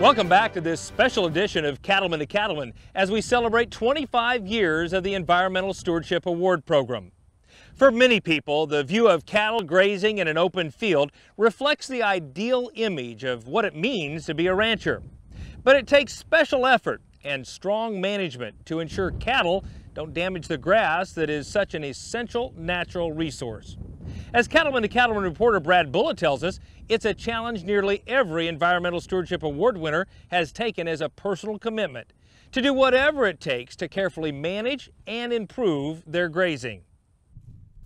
Welcome back to this special edition of Cattlemen to Cattlemen as we celebrate 25 years of the Environmental Stewardship Award Program. For many people, the view of cattle grazing in an open field reflects the ideal image of what it means to be a rancher. But it takes special effort and strong management to ensure cattle don't damage the grass that is such an essential natural resource. As Cattlemen to Cattlemen reporter Brad Bullitt tells us, it's a challenge nearly every Environmental Stewardship Award winner has taken as a personal commitment to do whatever it takes to carefully manage and improve their grazing.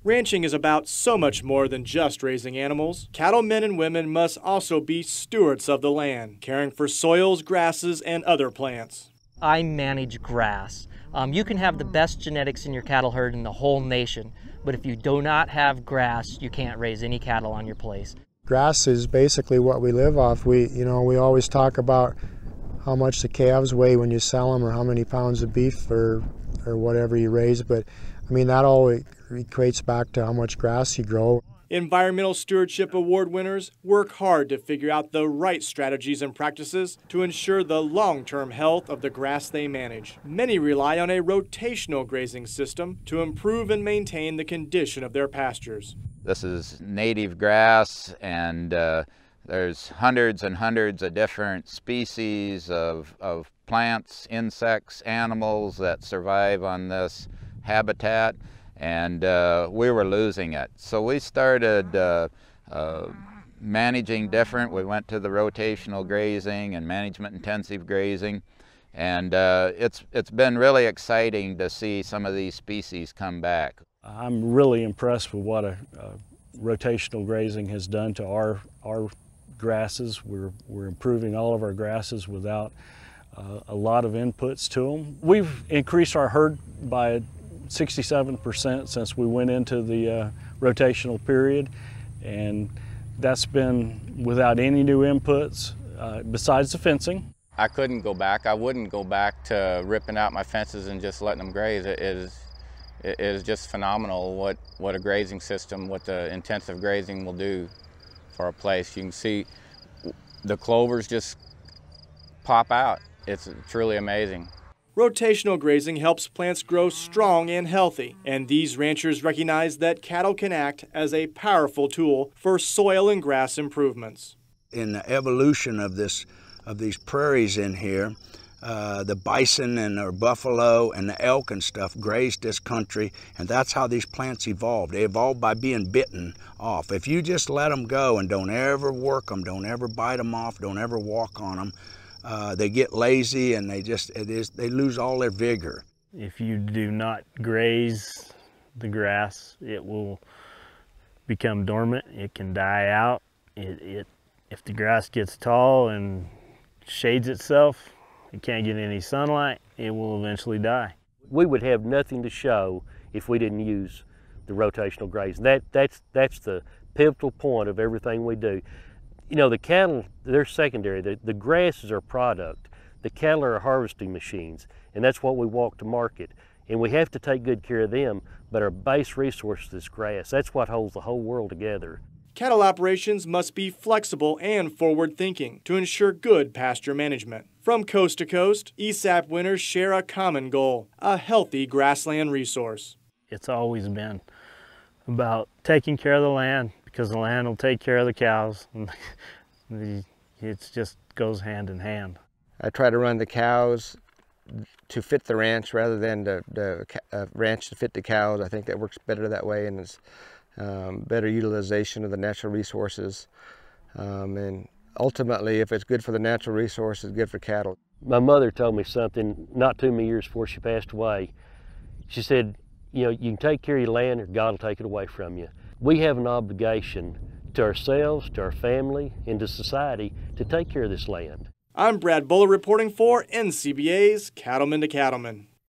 Ranching is about so much more than just raising animals. Cattlemen and women must also be stewards of the land, caring for soils, grasses, and other plants. I manage grass. You can have the best genetics in your cattle herd in the whole nation, but if you do not have grass, you can't raise any cattle on your place. Grass is basically what we live off. We always talk about how much the calves weigh when you sell them, or how many pounds of beef or whatever you raise, but I mean that all equates back to how much grass you grow. Environmental Stewardship Award winners work hard to figure out the right strategies and practices to ensure the long-term health of the grass they manage. Many rely on a rotational grazing system to improve and maintain the condition of their pastures. This is native grass, and there's hundreds and hundreds of different species of plants, insects, animals that survive on this habitat. And we were losing it. So we started managing different. We went to the rotational grazing and management intensive grazing. And it's been really exciting to see some of these species come back. I'm really impressed with what rotational grazing has done to our grasses. We're improving all of our grasses without a lot of inputs to them. We've increased our herd by 67% since we went into the rotational period, and that's been without any new inputs besides the fencing. I couldn't go back. I wouldn't go back to ripping out my fences and just letting them graze. It is just phenomenal what a grazing system, what the intensive grazing will do for a place. You can see the clovers just pop out. It's truly amazing. Rotational grazing helps plants grow strong and healthy, and these ranchers recognize that cattle can act as a powerful tool for soil and grass improvements. In the evolution of these prairies in here, the bison and the buffalo and the elk and stuff grazed this country, and that's how these plants evolved. They evolved by being bitten off. If you just let them go and don't ever work them, don't ever bite them off, don't ever walk on them, they get lazy and they lose all their vigor. If you do not graze the grass, it will become dormant. It can die out. If the grass gets tall and shades itself, it can't get any sunlight, it will eventually die. We would have nothing to show if we didn't use the rotational grazing. That's the pivotal point of everything we do. You know, the cattle, they're secondary. The grass is our product. The cattle are our harvesting machines, and that's what we walk to market. And we have to take good care of them, but our base resource is grass. That's what holds the whole world together. Cattle operations must be flexible and forward-thinking to ensure good pasture management. From coast to coast, ESAP winners share a common goal, a healthy grassland resource. It's always been about taking care of the land, because the land will take care of the cows. It just goes hand in hand. I try to run the cows to fit the ranch rather than the ranch to fit the cows. I think that works better that way, and it's better utilization of the natural resources. And ultimately, if it's good for the natural resources, it's good for cattle. My mother told me something not too many years before she passed away. She said, you know, you can take care of your land or God will take it away from you. We have an obligation to ourselves, to our family, and to society to take care of this land. I'm Brad Bullitt reporting for NCBA's Cattlemen to Cattlemen.